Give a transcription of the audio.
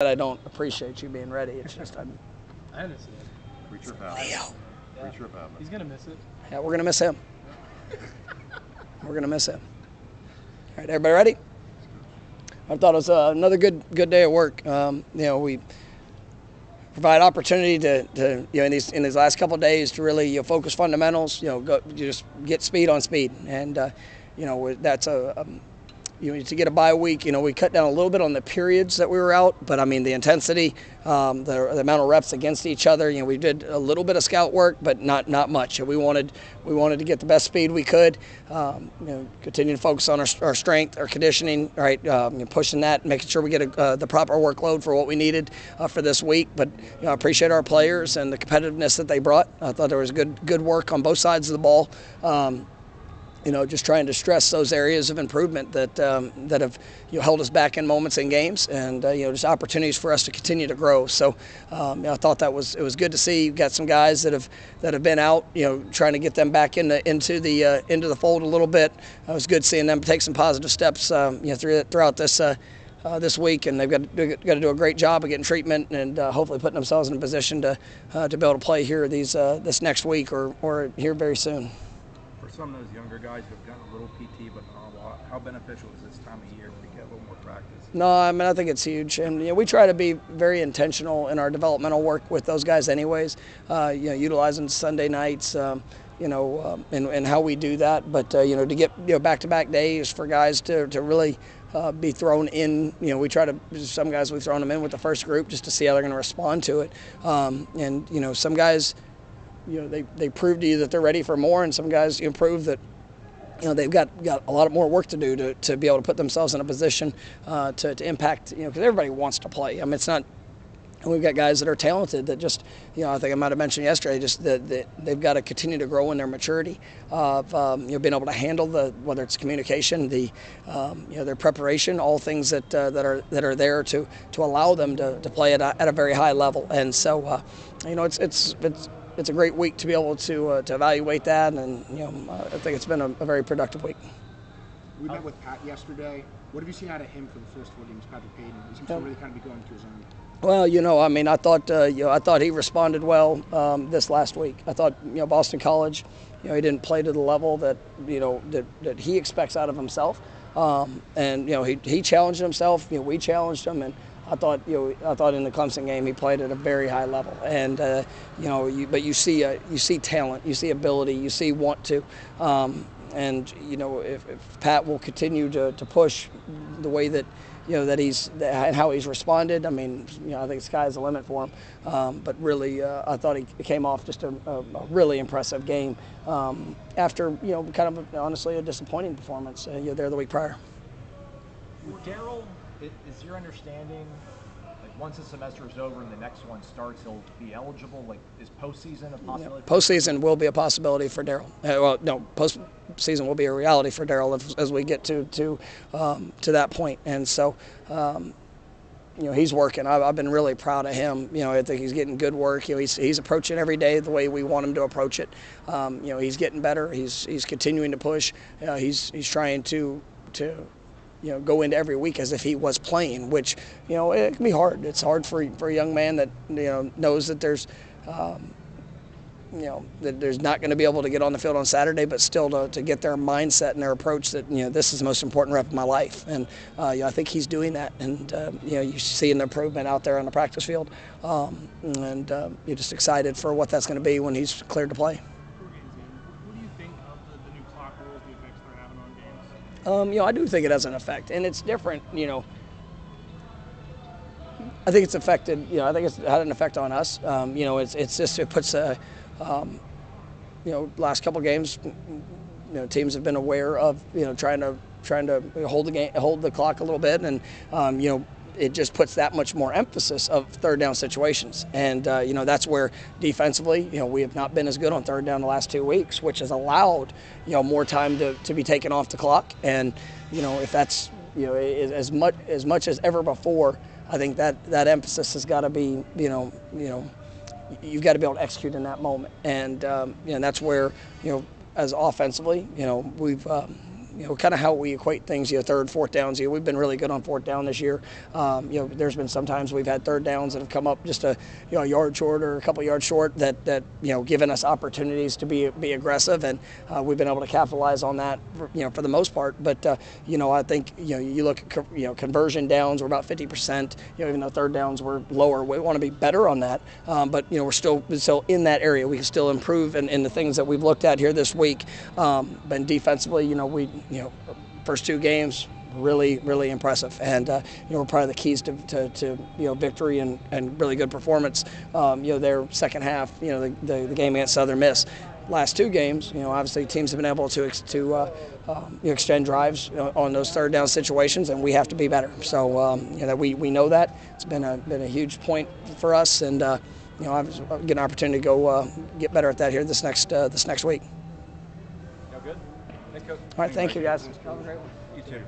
I don't appreciate you being ready. It's just I understand. Free trip out. Leo. Free trip out. He's gonna miss it. Yeah, we're gonna miss him. We're gonna miss him. All right, everybody ready? I thought it was another good day at work. We provide opportunity to in these last couple of days to really focus fundamentals. Just get speed on speed, and that's to get a bye week. We cut down a little bit on the periods that we were out, but I mean the intensity, the amount of reps against each other. We did a little bit of scout work, but not much. We wanted to get the best speed we could. Continue to focus on our strength, our conditioning, right? Pushing that, making sure we get the proper workload for what we needed for this week. But I appreciate our players and the competitiveness that they brought. I thought there was good work on both sides of the ball. Just trying to stress those areas of improvement that have held us back in moments in games, and just opportunities for us to continue to grow. So I thought it was good to see. You've got some guys that have been out, trying to get them back into the fold a little bit. It was good seeing them take some positive steps throughout this week, and they've got to do a great job of getting treatment and hopefully putting themselves in a position to be able to play here this next week or here very soon. For some of those younger guys who have gotten a little PT but not a lot, how beneficial is this time of year when we get a little more practice? No, I think it's huge, and we try to be very intentional in our developmental work with those guys anyways, utilizing Sunday nights, and how we do that. But to get back-to-back days for guys to really be thrown in, some guys we've thrown them in with the first group just to see how they're going to respond to it, and some guys. They prove to you that they're ready for more, and some guys prove that they've got a lot more work to do to be able to put themselves in a position to impact. Because everybody wants to play. I mean, it's not. We've got guys that are talented that just, I think I might have mentioned yesterday, just that they've got to continue to grow in their maturity of being able to handle whether it's communication, their preparation, all things that are there to allow them to play at a very high level. And so it's a great week to be able to evaluate that, and I think it's been a very productive week. We met with Pat yesterday. What have you seen out of him for the first 4 games, Patrick Payton? He seems to really kind of be going to his own. Well, I thought he responded well this last week. I thought Boston College, he didn't play to the level that that he expects out of himself, and he challenged himself. We challenged him, and I thought in the Clemson game he played at a very high level, and but you see talent, you see ability, you see want to, and if Pat will continue to push the way that and how he's responded, I mean, I think the sky's the limit for him. But really, I thought he came off just a really impressive game after kind of honestly a disappointing performance there the week prior. Darrell, is your understanding, like once the semester is over and the next one starts, he'll be eligible? Like, is postseason a possibility? Postseason will be a possibility for Darrell. Postseason will be a reality for Darrell as we get to that point. And so, he's working. I've been really proud of him. I think he's getting good work. He's approaching every day the way we want him to approach it. He's getting better. He's continuing to push. He's trying to go into every week as if he was playing, which, it can be hard. It's hard for a young man that, knows that there's, that there's not going to be able to get on the field on Saturday, but still to get their mindset and their approach that, this is the most important rep of my life. And, I think he's doing that. And, you see an improvement out there on the practice field. And you're just excited for what that's going to be when he's cleared to play. I do think it has an effect, and it's different. I think it's affected. I think it's had an effect on us. It puts last couple games. Teams have been aware of trying to hold the clock a little bit, and it just puts that much more emphasis of third down situations. And, that's where defensively, we have not been as good on third down the last 2 weeks, which has allowed, more time to be taken off the clock. And, if that's, as much as ever before, I think that emphasis has got to be, you've got to be able to execute in that moment. And, that's where, as offensively, we've kind of how we equate things, third, fourth downs. We've been really good on fourth down this year. There's been sometimes we've had third downs that have come up just a yard short or a couple yards short that given us opportunities to be aggressive, and we've been able to capitalize on that for the most part. But I think you look at conversion downs, we're about 50%. Even though third downs were lower, we want to be better on that. But we're still in that area. We can still improve in the things that we've looked at here this week. And defensively, first two games, really impressive, and we're part of the keys to victory and really good performance. Their second half, the game against Southern Miss, last two games, obviously teams have been able to extend drives on those third down situations, and we have to be better. So we know that it's been a huge point for us, and I get an opportunity to go get better at that here this next week. Good. Thank you. All right, thank you guys. You too.